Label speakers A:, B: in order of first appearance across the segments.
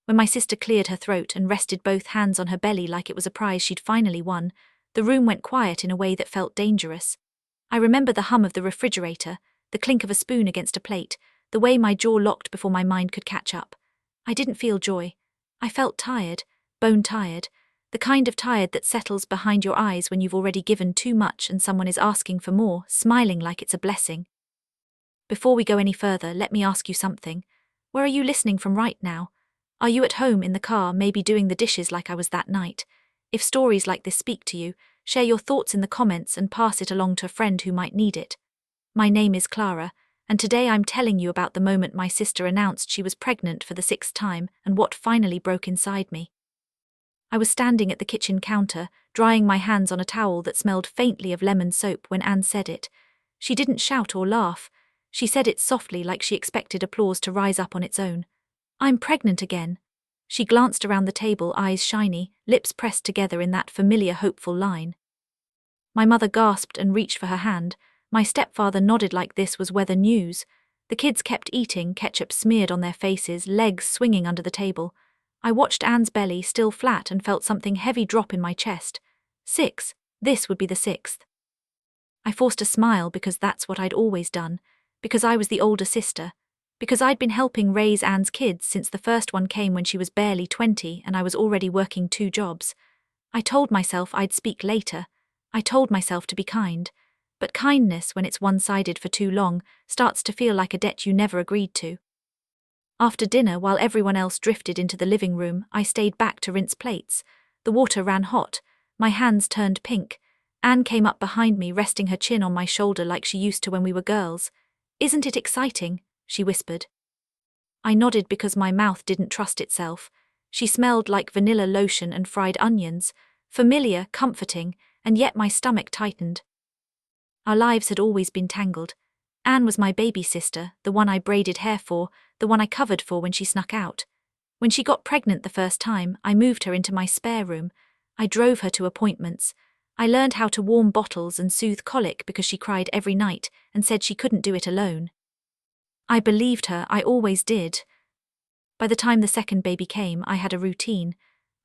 A: When my sister cleared her throat and rested both hands on her belly like it was a prize she'd finally won, the room went quiet in a way that felt dangerous. I remember the hum of the refrigerator, the clink of a spoon against a plate, the way my jaw locked before my mind could catch up. I didn't feel joy. I felt tired, bone tired, the kind of tired that settles behind your eyes when you've already given too much and someone is asking for more, smiling like it's a blessing. Before we go any further, let me ask you something. Where are you listening from right now? Are you at home in the car, maybe doing the dishes like I was that night? If stories like this speak to you, share your thoughts in the comments and pass it along to a friend who might need it. My name is Clara, and today I'm telling you about the moment my sister announced she was pregnant for the 6th time and what finally broke inside me. I was standing at the kitchen counter, drying my hands on a towel that smelled faintly of lemon soap when Anne said it. She didn't shout or laugh. She said it softly like she expected applause to rise up on its own. "I'm pregnant again." She glanced around the table, eyes shiny, lips pressed together in that familiar hopeful line. My mother gasped and reached for her hand. My stepfather nodded like this was weather news. The kids kept eating, ketchup smeared on their faces, legs swinging under the table. I watched Anne's belly, still flat, and felt something heavy drop in my chest. 6. This would be the 6th. I forced a smile because that's what I'd always done, because I was the older sister, because I'd been helping raise Anne's kids since the first one came when she was barely 20 and I was already working 2 jobs. I told myself I'd speak later. I told myself to be kind. But kindness, when it's one-sided for too long, starts to feel like a debt you never agreed to. After dinner, while everyone else drifted into the living room, I stayed back to rinse plates. The water ran hot. My hands turned pink. Anne came up behind me, resting her chin on my shoulder like she used to when we were girls. "Isn't it exciting?" she whispered. I nodded because my mouth didn't trust itself. She smelled like vanilla lotion and fried onions, familiar, comforting, and yet my stomach tightened. Our lives had always been tangled. Anne was my baby sister, the one I braided hair for, the one I covered for when she snuck out. When she got pregnant the first time, I moved her into my spare room. I drove her to appointments. I learned how to warm bottles and soothe colic because she cried every night and said she couldn't do it alone. I believed her, I always did. By the time the second baby came, I had a routine.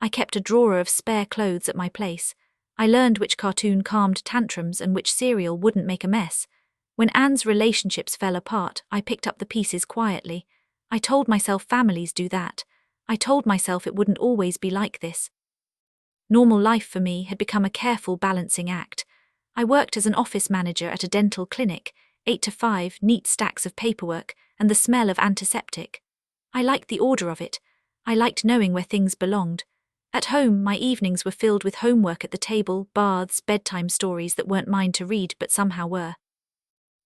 A: I kept a drawer of spare clothes at my place. I learned which cartoon calmed tantrums and which cereal wouldn't make a mess. When Anne's relationships fell apart, I picked up the pieces quietly. I told myself families do that. I told myself it wouldn't always be like this. Normal life for me had become a careful balancing act. I worked as an office manager at a dental clinic, 8 to 5, neat stacks of paperwork, and the smell of antiseptic. I liked the order of it. I liked knowing where things belonged. At home, my evenings were filled with homework at the table, baths, bedtime stories that weren't mine to read but somehow were.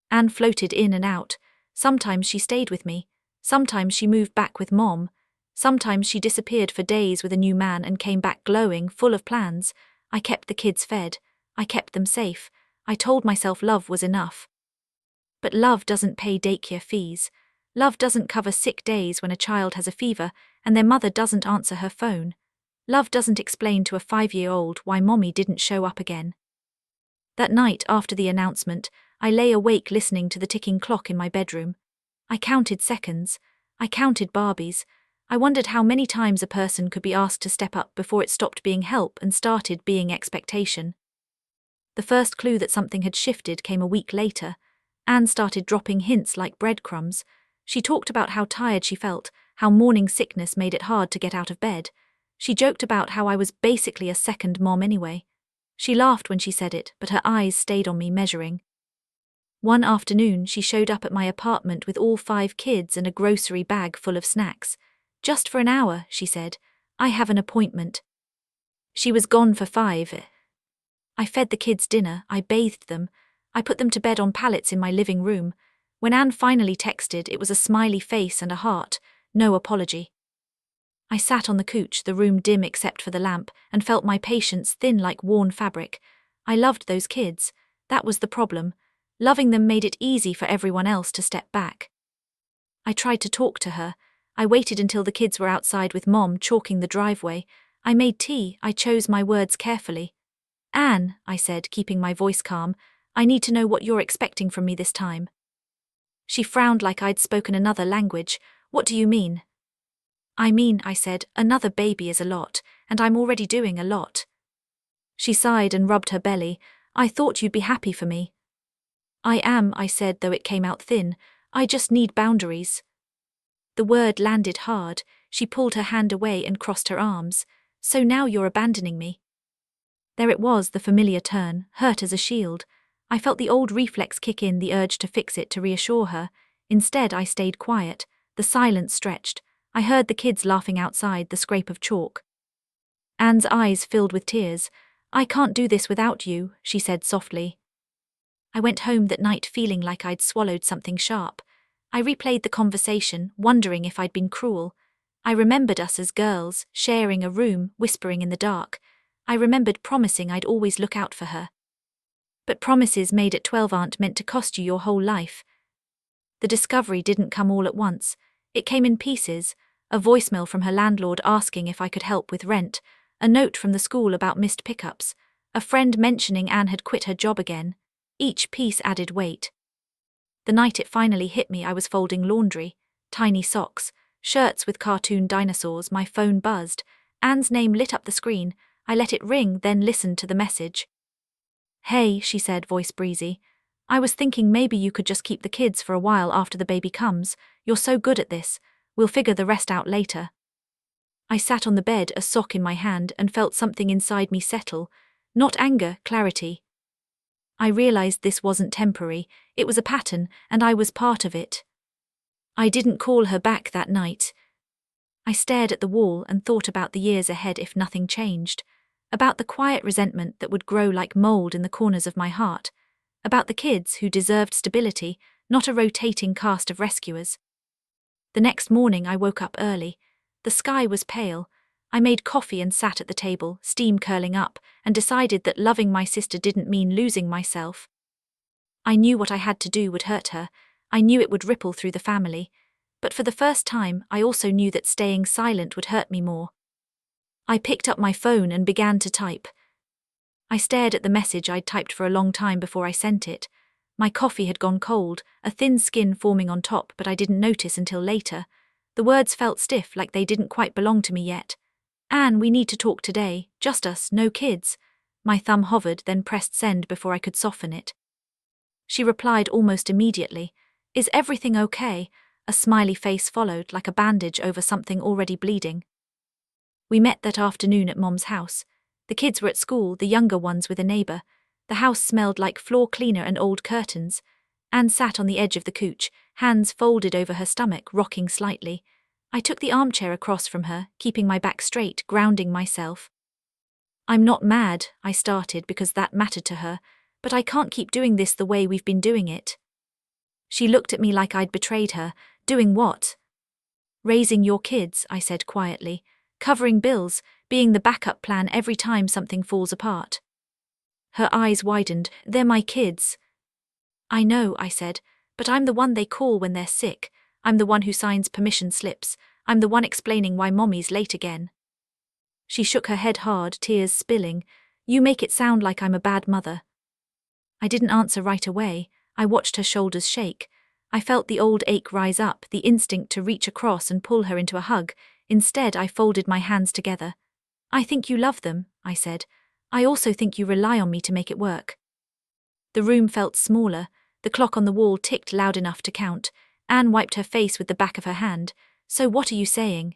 A: Anne floated in and out. Sometimes she stayed with me. Sometimes she moved back with Mom. Sometimes she disappeared for days with a new man and came back glowing, full of plans. I kept the kids fed. I kept them safe. I told myself love was enough. But love doesn't pay daycare fees. Love doesn't cover sick days when a child has a fever and their mother doesn't answer her phone. Love doesn't explain to a 5-year-old why Mommy didn't show up again. That night after the announcement, I lay awake listening to the ticking clock in my bedroom. I counted seconds. I counted Barbies. I wondered how many times a person could be asked to step up before it stopped being help and started being expectation. The first clue that something had shifted came a week later. Anne started dropping hints like breadcrumbs. She talked about how tired she felt, how morning sickness made it hard to get out of bed. She joked about how I was basically a second mom anyway. She laughed when she said it, but her eyes stayed on me, measuring. One afternoon, she showed up at my apartment with all 5 kids and a grocery bag full of snacks. "Just for an hour," she said. "I have an appointment." She was gone for 5. I fed the kids dinner, I bathed them. I put them to bed on pallets in my living room. When Anne finally texted, it was a smiley face and a heart, no apology. I sat on the couch, the room dim except for the lamp, and felt my patience thin like worn fabric. I loved those kids. That was the problem. Loving them made it easy for everyone else to step back. I tried to talk to her. I waited until the kids were outside with Mom chalking the driveway. I made tea. I chose my words carefully. "Anne," I said, keeping my voice calm, "I need to know what you're expecting from me this time." She frowned like I'd spoken another language. "What do you mean?" I mean, I said, another baby is a lot, and I'm already doing a lot. She sighed and rubbed her belly. I thought you'd be happy for me. I am, I said, though it came out thin. I just need boundaries. The word landed hard. She pulled her hand away and crossed her arms. So now you're abandoning me. There it was, the familiar turn, hurt as a shield. I felt the old reflex kick in, the urge to fix it, to reassure her. Instead, I stayed quiet. The silence stretched. I heard the kids laughing outside, the scrape of chalk. Anne's eyes filled with tears. I can't do this without you, she said softly. I went home that night feeling like I'd swallowed something sharp. I replayed the conversation, wondering if I'd been cruel. I remembered us as girls, sharing a room, whispering in the dark. I remembered promising I'd always look out for her. But promises made at 12 aren't meant to cost you your whole life. The discovery didn't come all at once. It came in pieces. A voicemail from her landlord asking if I could help with rent, a note from the school about missed pickups, a friend mentioning Anne had quit her job again. Each piece added weight. The night it finally hit me, I was folding laundry, tiny socks, shirts with cartoon dinosaurs. My phone buzzed. Anne's name lit up the screen. I let it ring, then listened to the message. Hey, she said, voice breezy. I was thinking maybe you could just keep the kids for a while after the baby comes. You're so good at this. We'll figure the rest out later. I sat on the bed, a sock in my hand, and felt something inside me settle. Not anger, clarity. I realized this wasn't temporary. It was a pattern, and I was part of it. I didn't call her back that night. I stared at the wall and thought about the years ahead if nothing changed, about the quiet resentment that would grow like mold in the corners of my heart, about the kids who deserved stability, not a rotating cast of rescuers. The next morning I woke up early. The sky was pale. I made coffee and sat at the table, steam curling up, and decided that loving my sister didn't mean losing myself. I knew what I had to do would hurt her. I knew it would ripple through the family. But for the first time, I also knew that staying silent would hurt me more. I picked up my phone and began to type. I stared at the message I'd typed for a long time before I sent it. My coffee had gone cold, a thin skin forming on top, but I didn't notice until later. The words felt stiff, like they didn't quite belong to me yet. Anne, we need to talk today, just us, no kids. My thumb hovered, then pressed send before I could soften it. She replied almost immediately. Is everything okay? A smiley face followed, like a bandage over something already bleeding. We met that afternoon at Mom's house. The kids were at school, the younger ones with a neighbor. The house smelled like floor cleaner and old curtains. Anne sat on the edge of the couch, hands folded over her stomach, rocking slightly. I took the armchair across from her, keeping my back straight, grounding myself. I'm not mad, I started, because that mattered to her, but I can't keep doing this the way we've been doing it. She looked at me like I'd betrayed her. Doing what? Raising your kids, I said quietly. Covering bills, being the backup plan every time something falls apart. Her eyes widened. They're my kids. I know, I said, but I'm the one they call when they're sick. I'm the one who signs permission slips. I'm the one explaining why Mommy's late again. She shook her head hard, tears spilling. You make it sound like I'm a bad mother. I didn't answer right away. I watched her shoulders shake. I felt the old ache rise up, the instinct to reach across and pull her into a hug. Instead, I folded my hands together. I think you love them, I said. I also think you rely on me to make it work. The room felt smaller. The clock on the wall ticked loud enough to count. Anne wiped her face with the back of her hand. So what are you saying?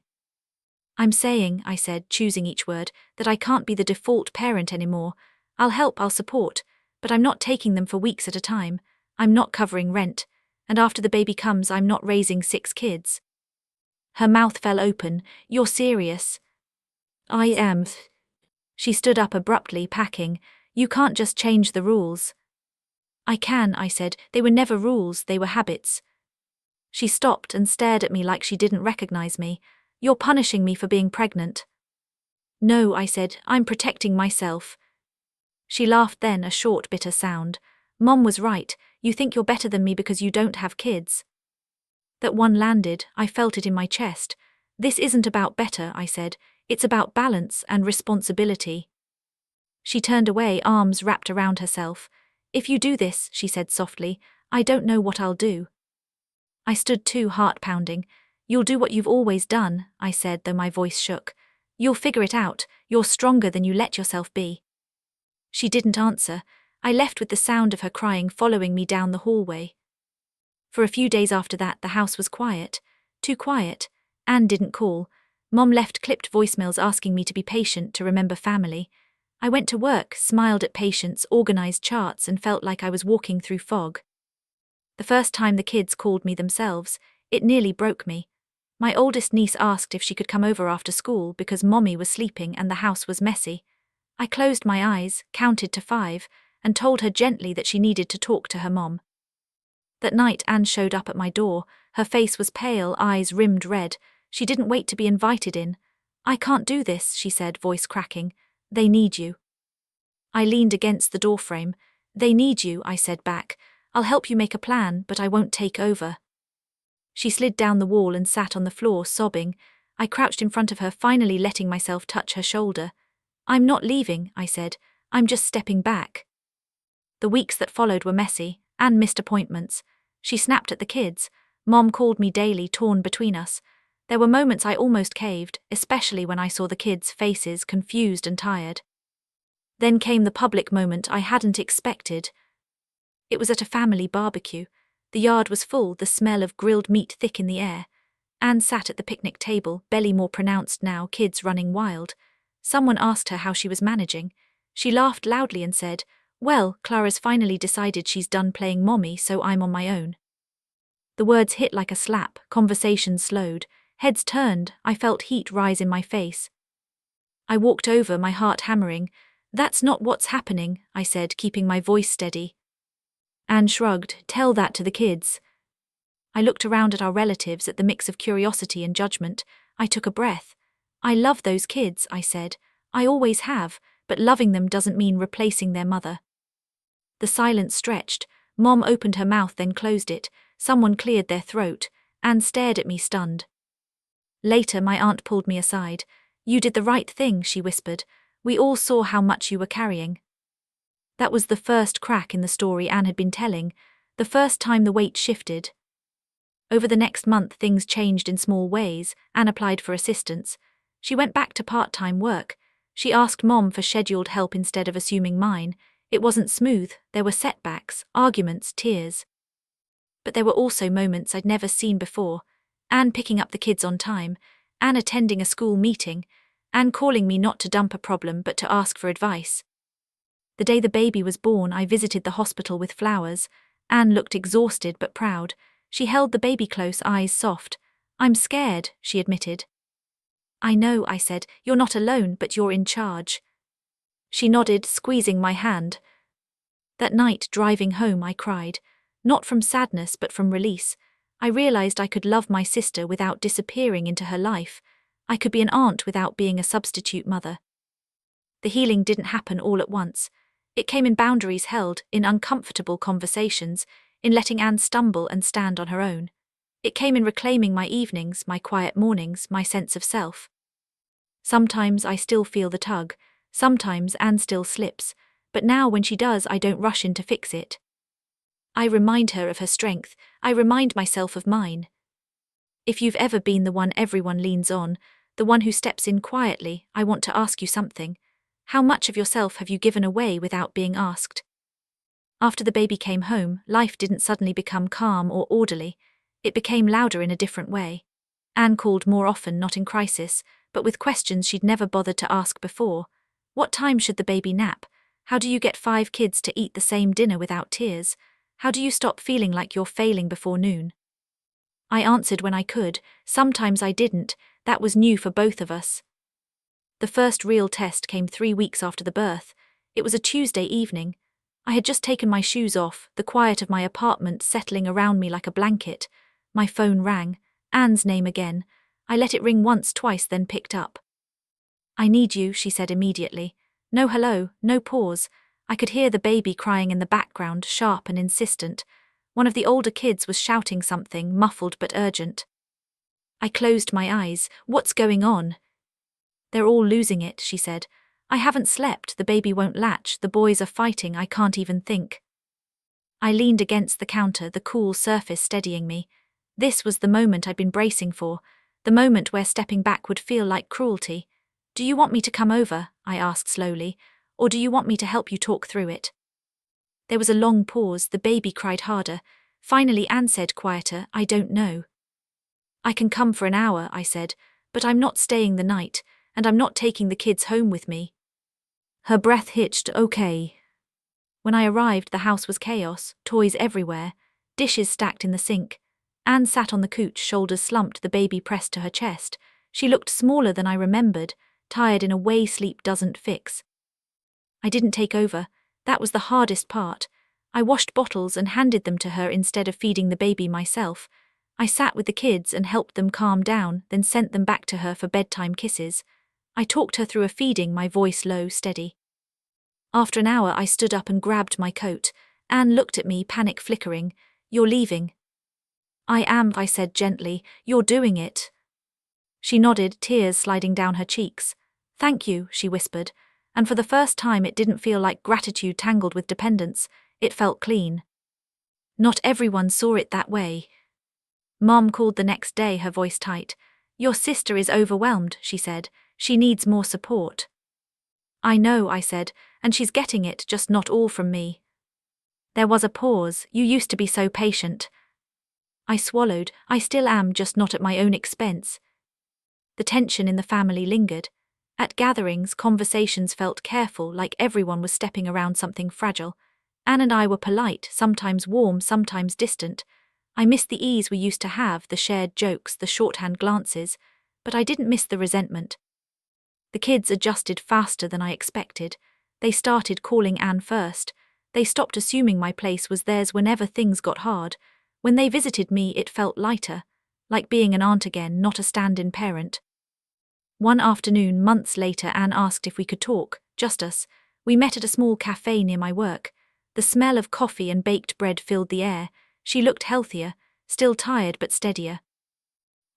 A: I'm saying, I said, choosing each word, that I can't be the default parent anymore. I'll help, I'll support, but I'm not taking them for weeks at a time. I'm not covering rent. And after the baby comes, I'm not raising 6 kids. Her mouth fell open. You're serious? I am. She stood up abruptly, packing. You can't just change the rules. I can, I said. They were never rules, they were habits. She stopped and stared at me like she didn't recognize me. You're punishing me for being pregnant. No, I said, I'm protecting myself. She laughed then, a short, bitter sound. Mom was right. You think you're better than me because you don't have kids. That one landed. I felt it in my chest. This isn't about better, I said. It's about balance and responsibility. She turned away, arms wrapped around herself. If you do this, she said softly, I don't know what I'll do. I stood too, heart pounding. You'll do what you've always done, I said, though my voice shook. You'll figure it out. You're stronger than you let yourself be. She didn't answer. I left with the sound of her crying following me down the hallway. For a few days after that, the house was quiet. Too quiet. Anne didn't call. Mom left clipped voicemails asking me to be patient, to remember family. I went to work, smiled at patients, organized charts, and felt like I was walking through fog. The first time the kids called me themselves, it nearly broke me. My oldest niece asked if she could come over after school because Mommy was sleeping and the house was messy. I closed my eyes, counted to 5, and told her gently that she needed to talk to her mom. That night Anne showed up at my door. Her face was pale, eyes rimmed red. She didn't wait to be invited in. I can't do this, she said, voice cracking. They need you. I leaned against the doorframe. They need you, I said back. I'll help you make a plan, but I won't take over. She slid down the wall and sat on the floor, sobbing. I crouched in front of her, finally letting myself touch her shoulder. I'm not leaving, I said. I'm just stepping back. The weeks that followed were messy. Anne missed appointments. She snapped at the kids. Mom called me daily, torn between us. There were moments I almost caved, especially when I saw the kids' faces, confused and tired. Then came the public moment I hadn't expected. It was at a family barbecue. The yard was full, the smell of grilled meat thick in the air. Anne sat at the picnic table, belly more pronounced now, kids running wild. Someone asked her how she was managing. She laughed loudly and said, "Well, Clara's finally decided she's done playing mommy, so I'm on my own." The words hit like a slap, conversation slowed, heads turned, I felt heat rise in my face. I walked over, my heart hammering. "That's not what's happening," I said, keeping my voice steady. Anne shrugged. "Tell that to the kids." I looked around at our relatives, at the mix of curiosity and judgment. I took a breath. "I love those kids," I said. "I always have, but loving them doesn't mean replacing their mother." The silence stretched. Mom opened her mouth, then closed it. Someone cleared their throat. Anne stared at me, stunned. Later, my aunt pulled me aside. "You did the right thing," she whispered. "We all saw how much you were carrying." That was the first crack in the story Anne had been telling, the first time the weight shifted. Over the next month, things changed in small ways. Anne applied for assistance. She went back to part-time work. She asked Mom for scheduled help instead of assuming mine. It wasn't smooth. There were setbacks, arguments, tears. But there were also moments I'd never seen before. Anne picking up the kids on time, Anne attending a school meeting, Anne calling me not to dump a problem but to ask for advice. The day the baby was born, I visited the hospital with flowers. Anne looked exhausted but proud. She held the baby close, eyes soft. "I'm scared," she admitted. "I know," I said. "You're not alone, but you're in charge." She nodded, squeezing my hand. That night, driving home, I cried. Not from sadness, but from release. I realized I could love my sister without disappearing into her life. I could be an aunt without being a substitute mother. The healing didn't happen all at once. It came in boundaries held, in uncomfortable conversations, in letting Anne stumble and stand on her own. It came in reclaiming my evenings, my quiet mornings, my sense of self. Sometimes I still feel the tug. Sometimes Anne still slips. But now when she does, I don't rush in to fix it. I remind her of her strength. I remind myself of mine. If you've ever been the one everyone leans on, the one who steps in quietly, I want to ask you something. How much of yourself have you given away without being asked? After the baby came home, life didn't suddenly become calm or orderly. It became louder in a different way. Anne called more often, not in crisis, but with questions she'd never bothered to ask before. What time should the baby nap? How do you get 5 kids to eat the same dinner without tears? How do you stop feeling like you're failing before noon? I answered when I could. Sometimes I didn't. That was new for both of us. The first real test came 3 weeks after the birth. It was a Tuesday evening. I had just taken my shoes off, the quiet of my apartment settling around me like a blanket. My phone rang. Anne's name again. I let it ring once, twice, then picked up. "I need you," she said immediately. No hello, no pause. I could hear the baby crying in the background, sharp and insistent. One of the older kids was shouting something, muffled but urgent. I closed my eyes. "What's going on?" "They're all losing it," she said. "I haven't slept, the baby won't latch, the boys are fighting, I can't even think." I leaned against the counter, the cool surface steadying me. This was the moment I'd been bracing for, the moment where stepping back would feel like cruelty. "Do you want me to come over?" I asked slowly, "or do you want me to help you talk through it?" There was a long pause, the baby cried harder. Finally Anne said quieter, "I don't know." "I can come for an hour," I said, "but I'm not staying the night, and I'm not taking the kids home with me." Her breath hitched. "Okay." When I arrived, the house was chaos, toys everywhere, dishes stacked in the sink. Anne sat on the couch, shoulders slumped, the baby pressed to her chest. She looked smaller than I remembered, tired in a way sleep doesn't fix. I didn't take over. That was the hardest part. I washed bottles and handed them to her instead of feeding the baby myself. I sat with the kids and helped them calm down, then sent them back to her for bedtime kisses. I talked her through a feeding, my voice low, steady. After an hour, I stood up and grabbed my coat. Anne looked at me, panic flickering. "You're leaving." "I am," I said gently. "You're doing it." She nodded, tears sliding down her cheeks. "Thank you," she whispered, and for the first time it didn't feel like gratitude tangled with dependence. It felt clean. Not everyone saw it that way. Mom called the next day, her voice tight. "Your sister is overwhelmed," she said. "She needs more support." "I know," I said, "and she's getting it, just not all from me." There was a pause. "You used to be so patient." I swallowed. "I still am, just not at my own expense." The tension in the family lingered. At gatherings, conversations felt careful, like everyone was stepping around something fragile. Anne and I were polite, sometimes warm, sometimes distant. I missed the ease we used to have, the shared jokes, the shorthand glances, but I didn't miss the resentment. The kids adjusted faster than I expected. They started calling Anne first. They stopped assuming my place was theirs whenever things got hard. When they visited me, it felt lighter, like being an aunt again, not a stand-in parent. One afternoon, months later, Anne asked if we could talk, just us. We met at a small cafe near my work. The smell of coffee and baked bread filled the air. She looked healthier, still tired but steadier.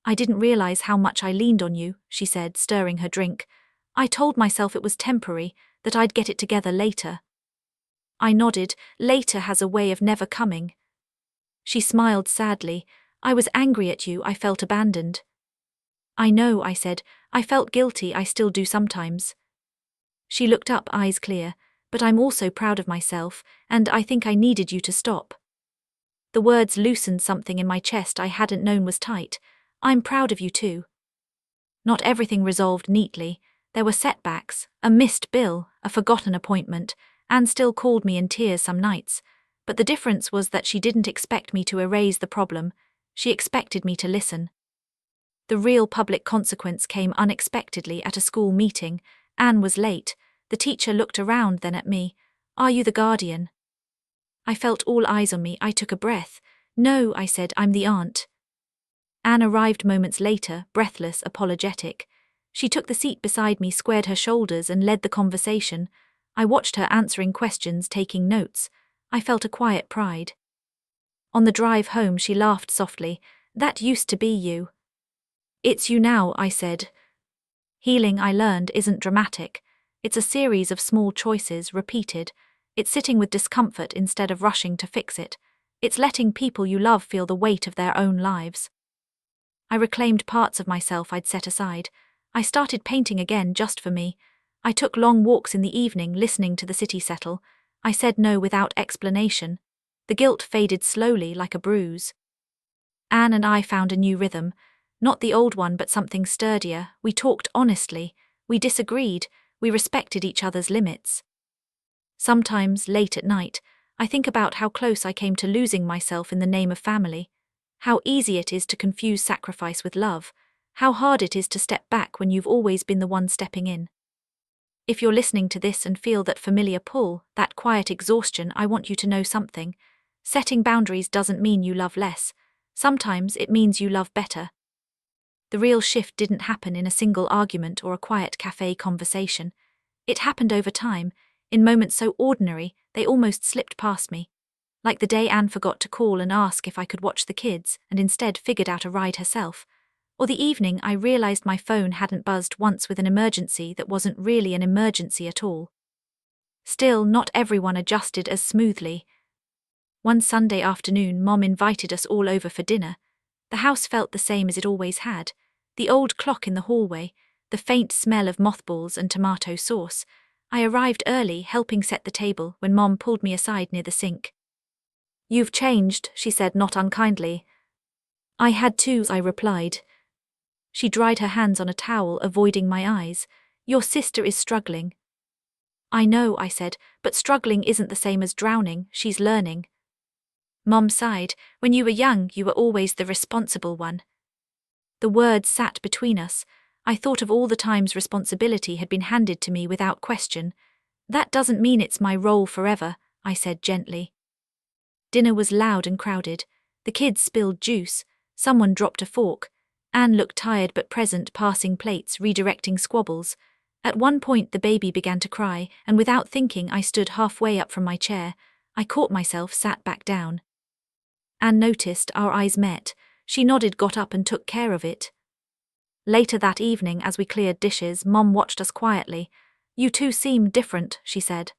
A: "I didn't realize how much I leaned on you," she said, stirring her drink. "I told myself it was temporary, that I'd get it together later." I nodded. "Later has a way of never coming." She smiled sadly. "I was angry at you, I felt abandoned." "I know," I said. "I felt guilty, I still do sometimes." She looked up, eyes clear. "But I'm also proud of myself, and I think I needed you to stop." The words loosened something in my chest I hadn't known was tight. "I'm proud of you too." Not everything resolved neatly. There were setbacks, a missed bill, a forgotten appointment. Anne still called me in tears some nights. But the difference was that she didn't expect me to erase the problem. She expected me to listen. The real public consequence came unexpectedly at a school meeting. Anne was late. The teacher looked around, then at me. "Are you the guardian?" I felt all eyes on me. I took a breath. "No," I said, "I'm the aunt." Anne arrived moments later, breathless, apologetic. She took the seat beside me, squared her shoulders, and led the conversation. I watched her answering questions, taking notes. I felt a quiet pride. On the drive home, she laughed softly. "That used to be you." "It's you now," I said. Healing, I learned, isn't dramatic. It's a series of small choices, repeated. It's sitting with discomfort instead of rushing to fix it. It's letting people you love feel the weight of their own lives. I reclaimed parts of myself I'd set aside. I started painting again just for me. I took long walks in the evening, listening to the city settle. I said no without explanation. The guilt faded slowly like a bruise. Anne and I found a new rhythm. Not the old one, but something sturdier. We talked honestly. We disagreed. We respected each other's limits. Sometimes, late at night, I think about how close I came to losing myself in the name of family. How easy it is to confuse sacrifice with love. How hard it is to step back when you've always been the one stepping in. If you're listening to this and feel that familiar pull, that quiet exhaustion, I want you to know something. Setting boundaries doesn't mean you love less. Sometimes it means you love better. The real shift didn't happen in a single argument or a quiet cafe conversation. It happened over time, in moments so ordinary they almost slipped past me. Like the day Anne forgot to call and ask if I could watch the kids and instead figured out a ride herself. Or the evening I realized my phone hadn't buzzed once with an emergency that wasn't really an emergency at all. Still, not everyone adjusted as smoothly. One Sunday afternoon, Mom invited us all over for dinner. The house felt the same as it always had. The old clock in the hallway, the faint smell of mothballs and tomato sauce. I arrived early, helping set the table, when Mom pulled me aside near the sink. "You've changed," she said, not unkindly. "I had to," I replied. She dried her hands on a towel, avoiding my eyes. "Your sister is struggling." "I know," I said, "but struggling isn't the same as drowning. She's learning." Mom sighed. "When you were young, you were always the responsible one." The words sat between us. I thought of all the times responsibility had been handed to me without question. "That doesn't mean it's my role forever," I said gently. Dinner was loud and crowded. The kids spilled juice. Someone dropped a fork. Anne looked tired but present, passing plates, redirecting squabbles. At one point the baby began to cry, and without thinking I stood halfway up from my chair. I caught myself, sat back down. Anne noticed, our eyes met. She nodded, got up and took care of it. Later that evening, as we cleared dishes, Mom watched us quietly. "You two seem different," she said.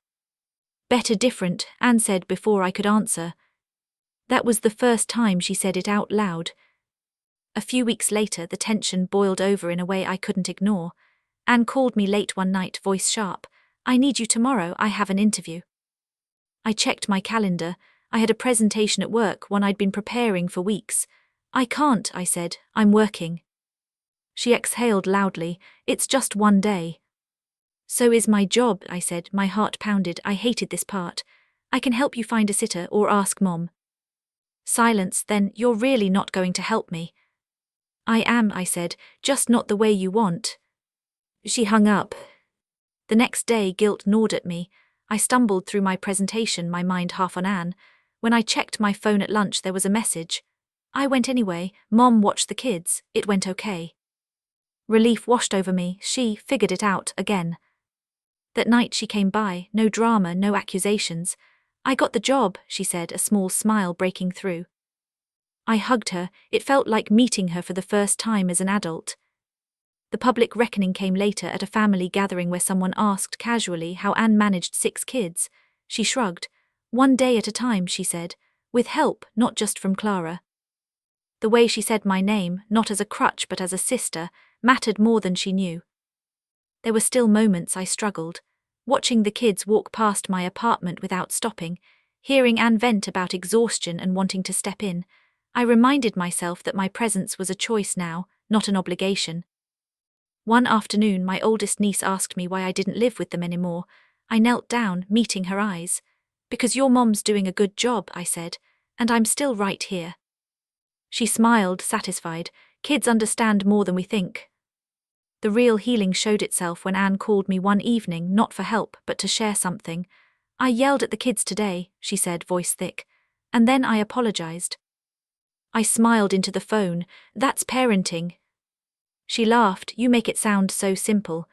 A: "Better different," Anne said before I could answer. That was the first time she said it out loud. A few weeks later, the tension boiled over in a way I couldn't ignore. Anne called me late one night, voice sharp. "I need you tomorrow, I have an interview." I checked my calendar. I had a presentation at work, one I'd been preparing for weeks. "I can't," I said, "I'm working." She exhaled loudly. "It's just one day." "So is my job," I said, my heart pounded. I hated this part. "I can help you find a sitter or ask Mom." Silence. "Then you're really not going to help me?" "I am," I said, "just not the way you want." She hung up. The next day, guilt gnawed at me. I stumbled through my presentation, my mind half on Anne. When I checked my phone at lunch, there was a message. I went anyway. "Mom watched the kids. It went okay." Relief washed over me. She figured it out again. That night she came by, no drama, no accusations. "I got the job," she said, a small smile breaking through. I hugged her. It felt like meeting her for the first time as an adult. The public reckoning came later, at a family gathering where someone asked casually how Anne managed 6 kids. She shrugged. "One day at a time," she said, "with help, not just from Clara." The way she said my name, not as a crutch but as a sister, mattered more than she knew. There were still moments I struggled. Watching the kids walk past my apartment without stopping, hearing Anne vent about exhaustion and wanting to step in, I reminded myself that my presence was a choice now, not an obligation. One afternoon, my oldest niece asked me why I didn't live with them anymore. I knelt down, meeting her eyes. "Because your mom's doing a good job," I said, "and I'm still right here." She smiled, satisfied. "Kids understand more than we think." The real healing showed itself when Anne called me one evening, not for help, but to share something. "I yelled at the kids today," she said, voice thick. "And then I apologized." I smiled into the phone. "That's parenting." She laughed. "You make it sound so simple."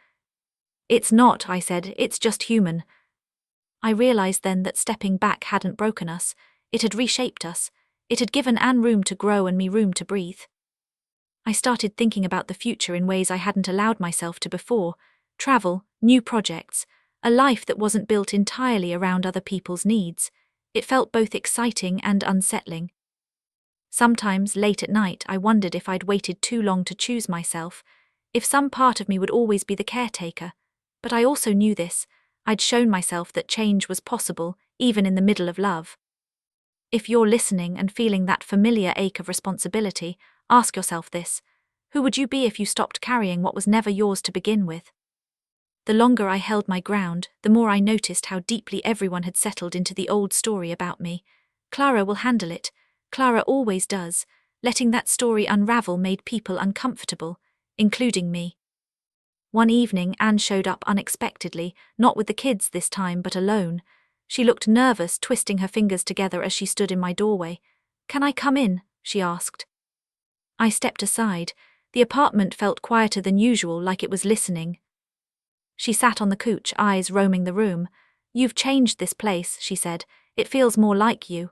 A: "It's not," I said, "it's just human." I realized then that stepping back hadn't broken us. It had reshaped us. It had given Anne room to grow and me room to breathe. I started thinking about the future in ways I hadn't allowed myself to before. Travel, new projects, a life that wasn't built entirely around other people's needs. It felt both exciting and unsettling. Sometimes, late at night, I wondered if I'd waited too long to choose myself, if some part of me would always be the caretaker. But I also knew this. I'd shown myself that change was possible, even in the middle of love. If you're listening and feeling that familiar ache of responsibility, ask yourself this: who would you be if you stopped carrying what was never yours to begin with? The longer I held my ground, the more I noticed how deeply everyone had settled into the old story about me. "Clara will handle it. Clara always does." Letting that story unravel made people uncomfortable, including me. One evening, Anne showed up unexpectedly, not with the kids this time, but alone. She looked nervous, twisting her fingers together as she stood in my doorway. "Can I come in?" she asked. I stepped aside. The apartment felt quieter than usual, like it was listening. She sat on the couch, eyes roaming the room. "You've changed this place," she said. "It feels more like you."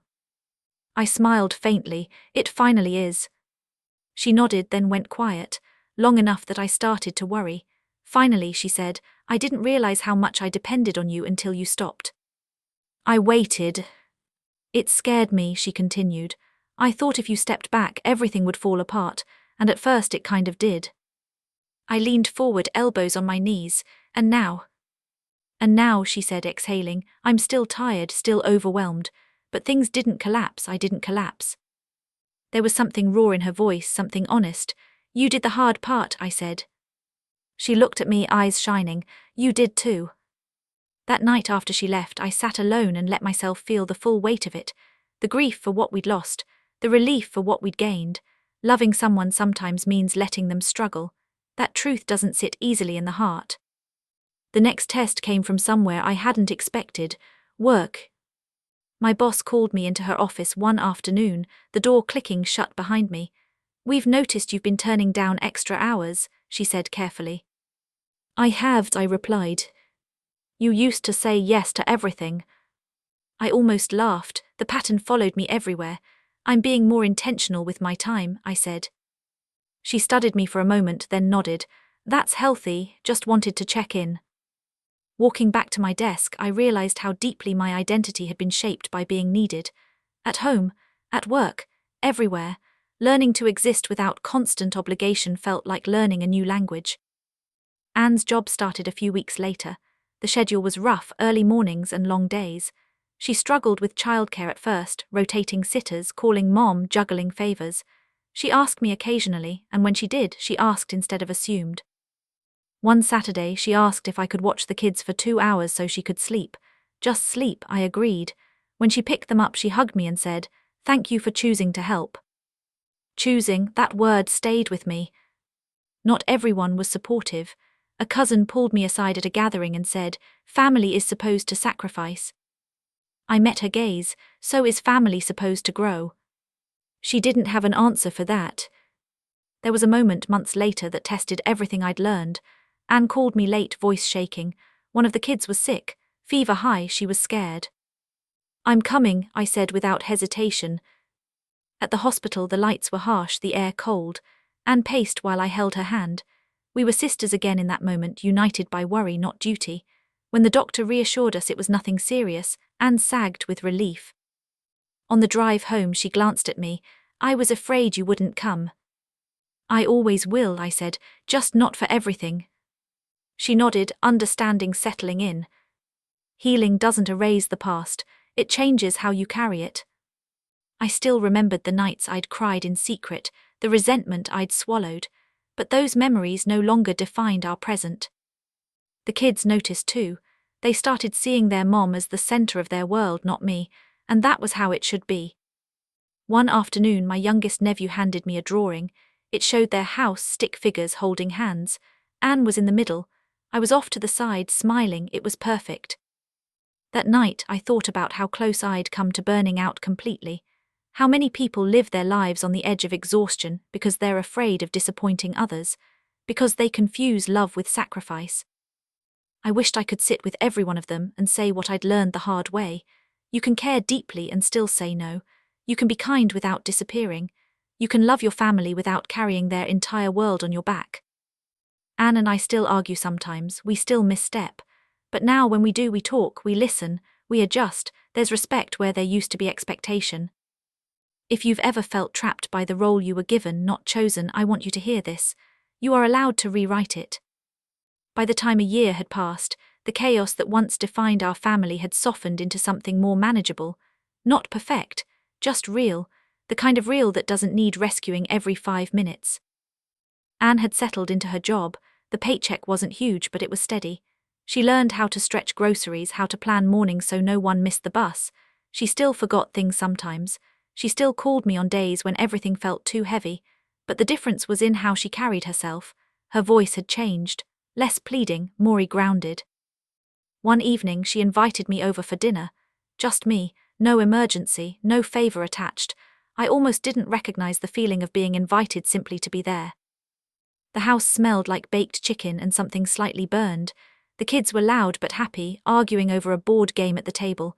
A: I smiled faintly. "It finally is." She nodded, then went quiet, long enough that I started to worry. "Finally," she said, "I didn't realize how much I depended on you until you stopped." I waited. "It scared me," she continued. I thought if you stepped back, everything would fall apart, and at first it kind of did. I leaned forward, elbows on my knees. And now, she said, exhaling, I'm still tired, still overwhelmed, but things didn't collapse. I didn't collapse. There was something raw in her voice, something honest. You did the hard part, I said. She looked at me, eyes shining. You did too. That night after she left, I sat alone and let myself feel the full weight of it. The grief for what we'd lost, the relief for what we'd gained. Loving someone sometimes means letting them struggle. That truth doesn't sit easily in the heart. The next test came from somewhere I hadn't expected. Work. My boss called me into her office one afternoon, the door clicking shut behind me. We've noticed you've been turning down extra hours, she said carefully. I have, I replied. You used to say yes to everything. I almost laughed. The pattern followed me everywhere. I'm being more intentional with my time, I said. She studied me for a moment, then nodded. That's healthy, just wanted to check in. Walking back to my desk, I realized how deeply my identity had been shaped by being needed. At home, at work, everywhere, learning to exist without constant obligation felt like learning a new language. Anne's job started a few weeks later. The schedule was rough, early mornings and long days. She struggled with childcare at first, rotating sitters, calling mom, juggling favors. She asked me occasionally, and when she did, she asked instead of assumed. One Saturday, she asked if I could watch the kids for 2 hours so she could sleep. Just sleep, I agreed. When she picked them up, she hugged me and said, "Thank you for choosing to help." Choosing, that word stayed with me. Not everyone was supportive. A cousin pulled me aside at a gathering and said, "Family is supposed to sacrifice." I met her gaze. So is family supposed to grow? She didn't have an answer for that. There was a moment months later that tested everything I'd learned. Anne called me late, voice shaking. One of the kids was sick, fever high, she was scared. "I'm coming," I said without hesitation. At the hospital, the lights were harsh, the air cold. Anne paced while I held her hand. We were sisters again in that moment, united by worry, not duty. When the doctor reassured us it was nothing serious, Anne sagged with relief. On the drive home, she glanced at me. "I was afraid you wouldn't come." "I always will," I said, "just not for everything." She nodded, understanding settling in. Healing doesn't erase the past, it changes how you carry it. I still remembered the nights I'd cried in secret, the resentment I'd swallowed, but those memories no longer defined our present. The kids noticed too. They started seeing their mom as the center of their world, not me, and that was how it should be. One afternoon, my youngest nephew handed me a drawing. It showed their house, stick figures holding hands. Anne was in the middle. I was off to the side, smiling. It was perfect. That night, I thought about how close I'd come to burning out completely. How many people live their lives on the edge of exhaustion because they're afraid of disappointing others, because they confuse love with sacrifice. I wished I could sit with every one of them and say what I'd learned the hard way. You can care deeply and still say no. You can be kind without disappearing. You can love your family without carrying their entire world on your back. Anne and I still argue sometimes, we still misstep. But now when we do, we talk, we listen, we adjust, there's respect where there used to be expectation. If you've ever felt trapped by the role you were given, not chosen, I want you to hear this. You are allowed to rewrite it. By the time a year had passed, the chaos that once defined our family had softened into something more manageable. Not perfect, just real, the kind of real that doesn't need rescuing every 5 minutes. Anne had settled into her job. The paycheck wasn't huge, but it was steady. She learned how to stretch groceries, how to plan mornings so no one missed the bus. She still forgot things sometimes. She still called me on days when everything felt too heavy, but the difference was in how she carried herself. Her voice had changed, less pleading, more grounded. One evening she invited me over for dinner. Just me, no emergency, no favor attached. I almost didn't recognize the feeling of being invited simply to be there. The house smelled like baked chicken and something slightly burned. The kids were loud but happy, arguing over a board game at the table.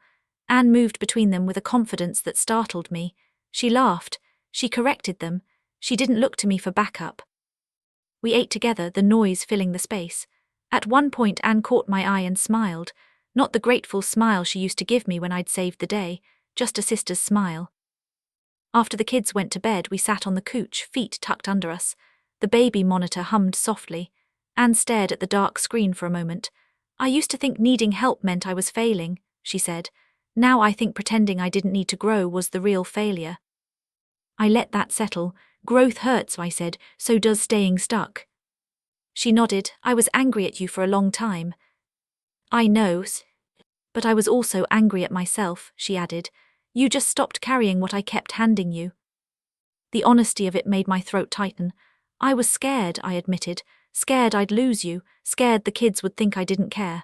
A: Anne moved between them with a confidence that startled me. She laughed. She corrected them. She didn't look to me for backup. We ate together, the noise filling the space. At one point Anne caught my eye and smiled. Not the grateful smile she used to give me when I'd saved the day, just a sister's smile. After the kids went to bed, we sat on the couch, feet tucked under us. The baby monitor hummed softly. Anne stared at the dark screen for a moment. "I used to think needing help meant I was failing," she said. "Now I think pretending I didn't need to grow was the real failure." I let that settle. "Growth hurts," I said, "so does staying stuck." She nodded. "I was angry at you for a long time." "I know, but I was also angry at myself," she added. "You just stopped carrying what I kept handing you." The honesty of it made my throat tighten. "I was scared," I admitted. "Scared I'd lose you, scared the kids would think I didn't care."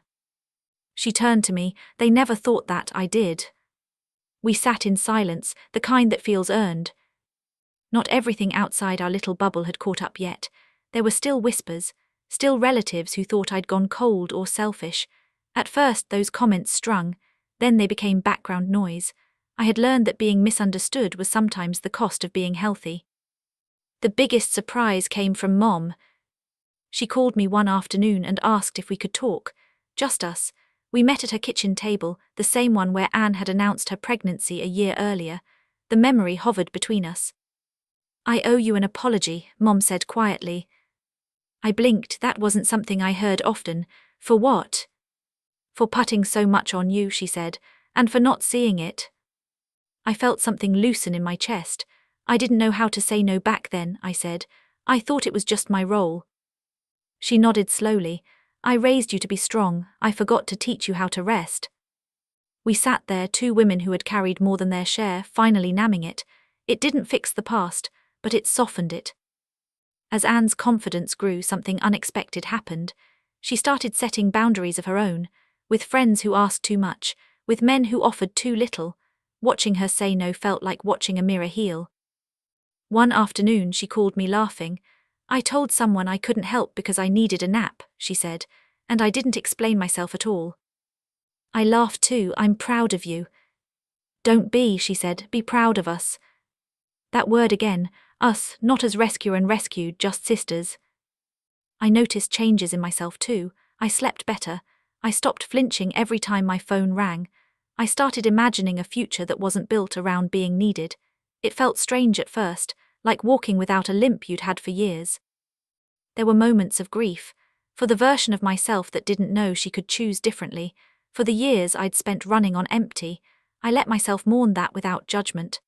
A: She turned to me. "They never thought that I did." We sat in silence, the kind that feels earned. Not everything outside our little bubble had caught up yet. There were still whispers, still relatives who thought I'd gone cold or selfish. At first those comments strung, then they became background noise. I had learned that being misunderstood was sometimes the cost of being healthy. The biggest surprise came from Mom. She called me one afternoon and asked if we could talk. Just us. We met at her kitchen table, the same one where Anne had announced her pregnancy a year earlier. The memory hovered between us. "I owe you an apology," Mom said quietly. I blinked. That wasn't something I heard often. "For what?" "For putting so much on you," she said, "and for not seeing it." I felt something loosen in my chest. "I didn't know how to say no back then," I said. "I thought it was just my role." She nodded slowly. "I raised you to be strong. I forgot to teach you how to rest." We sat there, two women who had carried more than their share, finally namming it. It didn't fix the past, but it softened it. As Anne's confidence grew, something unexpected happened. She started setting boundaries of her own, with friends who asked too much, with men who offered too little. Watching her say no felt like watching a mirror heal. One afternoon she called me laughing. "I told someone I couldn't help because I needed a nap," she said, "and I didn't explain myself at all." I laughed too. "I'm proud of you." "Don't be," she said, "be proud of us." That word again, us, not as rescuer and rescued, just sisters. I noticed changes in myself too. I slept better. I stopped flinching every time my phone rang. I started imagining a future that wasn't built around being needed. It felt strange at first, like walking without a limp you'd had for years. There were moments of grief, for the version of myself that didn't know she could choose differently, for the years I'd spent running on empty. I let myself mourn that without judgment.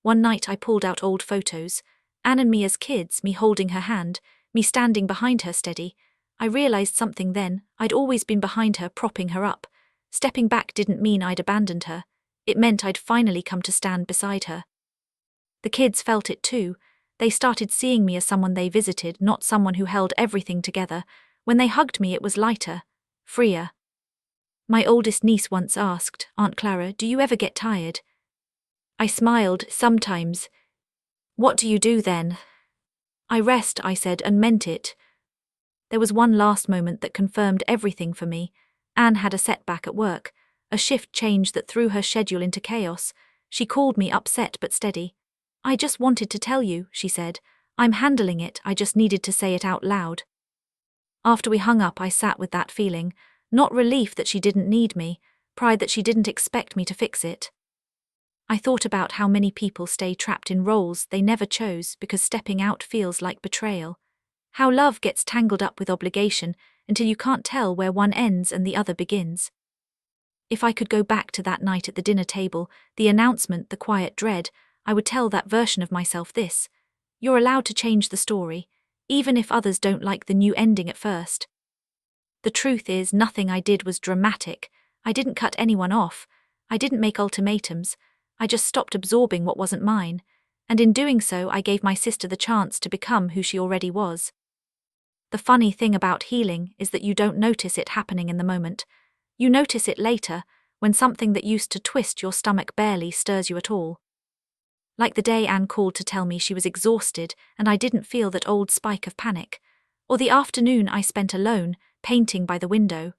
A: One night I pulled out old photos, Anne and me as kids, me holding her hand, me standing behind her steady. I realized something then. I'd always been behind her, propping her up. Stepping back didn't mean I'd abandoned her. It meant I'd finally come to stand beside her. The kids felt it too. They started seeing me as someone they visited, not someone who held everything together. When they hugged me, it was lighter, freer. My oldest niece once asked, "Aunt Clara, do you ever get tired?" I smiled. "Sometimes." "What do you do then?" "I rest," I said, and meant it. There was one last moment that confirmed everything for me. Anne had a setback at work, a shift change that threw her schedule into chaos. She called me, upset but steady. "I just wanted to tell you," she said. "I'm handling it, I just needed to say it out loud." After we hung up, I sat with that feeling, not relief that she didn't need me, pride that she didn't expect me to fix it. I thought about how many people stay trapped in roles they never chose because stepping out feels like betrayal. How love gets tangled up with obligation until you can't tell where one ends and the other begins. If I could go back to that night at the dinner table, the announcement, the quiet dread, I would tell that version of myself this: "You're allowed to change the story, even if others don't like the new ending at first." The truth is, nothing I did was dramatic. I didn't cut anyone off. I didn't make ultimatums. I just stopped absorbing what wasn't mine. And in doing so, I gave my sister the chance to become who she already was. The funny thing about healing is that you don't notice it happening in the moment. You notice it later, when something that used to twist your stomach barely stirs you at all. Like the day Anne called to tell me she was exhausted and I didn't feel that old spike of panic. Or the afternoon I spent alone, painting by the window,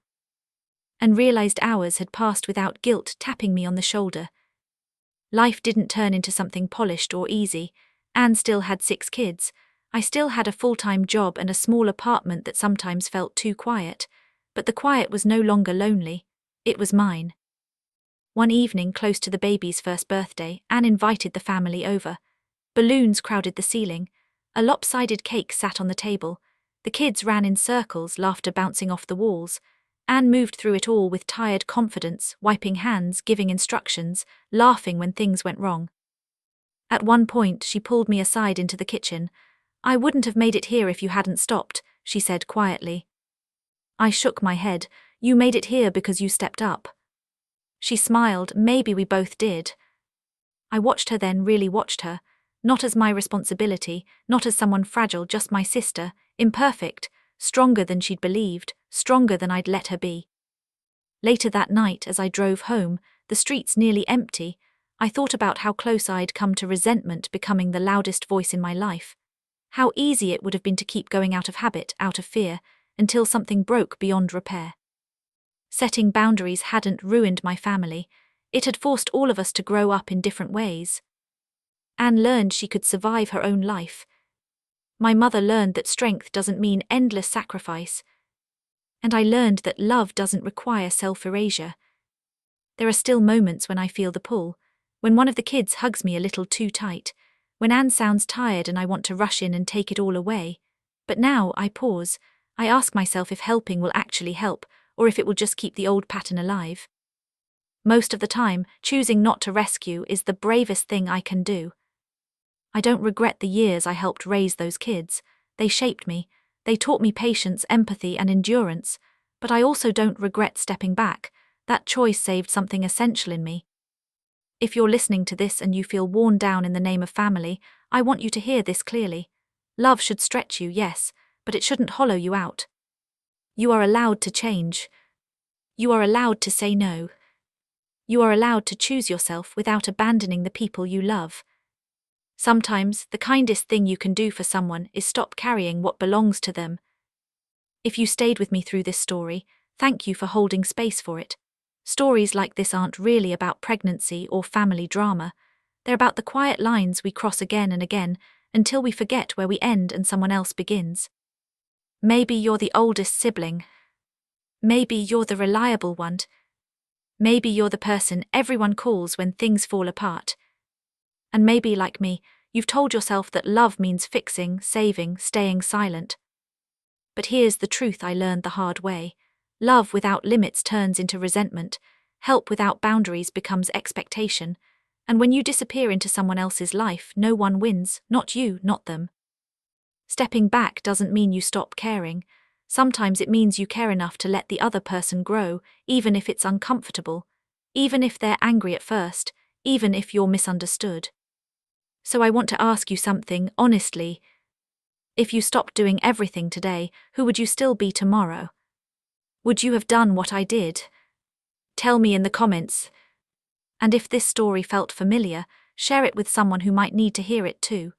A: and realized hours had passed without guilt tapping me on the shoulder. Life didn't turn into something polished or easy. Anne still had 6 kids. I still had a full-time job and a small apartment that sometimes felt too quiet. But the quiet was no longer lonely. It was mine. One evening, close to the baby's first birthday, Anne invited the family over. Balloons crowded the ceiling. A lopsided cake sat on the table. The kids ran in circles, laughter bouncing off the walls. Anne moved through it all with tired confidence, wiping hands, giving instructions, laughing when things went wrong. At one point, she pulled me aside into the kitchen. "I wouldn't have made it here if you hadn't stopped," she said quietly. I shook my head. "You made it here because you stepped up." She smiled. "Maybe we both did." I watched her then, really watched her. Not as my responsibility, not as someone fragile, just my sister, imperfect, stronger than she'd believed, stronger than I'd let her be. Later that night, as I drove home, the streets nearly empty, I thought about how close I'd come to resentment becoming the loudest voice in my life. How easy it would have been to keep going out of habit, out of fear, until something broke beyond repair. Setting boundaries hadn't ruined my family. It had forced all of us to grow up in different ways. Anne learned she could survive her own life. My mother learned that strength doesn't mean endless sacrifice. And I learned that love doesn't require self-erasure. There are still moments when I feel the pull, when one of the kids hugs me a little too tight, when Anne sounds tired and I want to rush in and take it all away. But now I pause. I ask myself if helping will actually help, or if it will just keep the old pattern alive. Most of the time, choosing not to rescue is the bravest thing I can do. I don't regret the years I helped raise those kids. They shaped me. They taught me patience, empathy, and endurance. But I also don't regret stepping back. That choice saved something essential in me. If you're listening to this and you feel worn down in the name of family, I want you to hear this clearly. Love should stretch you, yes, but it shouldn't hollow you out. You are allowed to change. You are allowed to say no. You are allowed to choose yourself without abandoning the people you love. Sometimes, the kindest thing you can do for someone is stop carrying what belongs to them. If you stayed with me through this story, thank you for holding space for it. Stories like this aren't really about pregnancy or family drama. They're about the quiet lines we cross again and again until we forget where we end and someone else begins. Maybe you're the oldest sibling. Maybe you're the reliable one. Maybe you're the person everyone calls when things fall apart. And maybe, like me, you've told yourself that love means fixing, saving, staying silent. But here's the truth I learned the hard way. Love without limits turns into resentment. Help without boundaries becomes expectation. And when you disappear into someone else's life, no one wins, not you, not them. Stepping back doesn't mean you stop caring. Sometimes it means you care enough to let the other person grow, even if it's uncomfortable, even if they're angry at first, even if you're misunderstood. So I want to ask you something, honestly. If you stopped doing everything today, who would you still be tomorrow? Would you have done what I did? Tell me in the comments. And if this story felt familiar, share it with someone who might need to hear it too.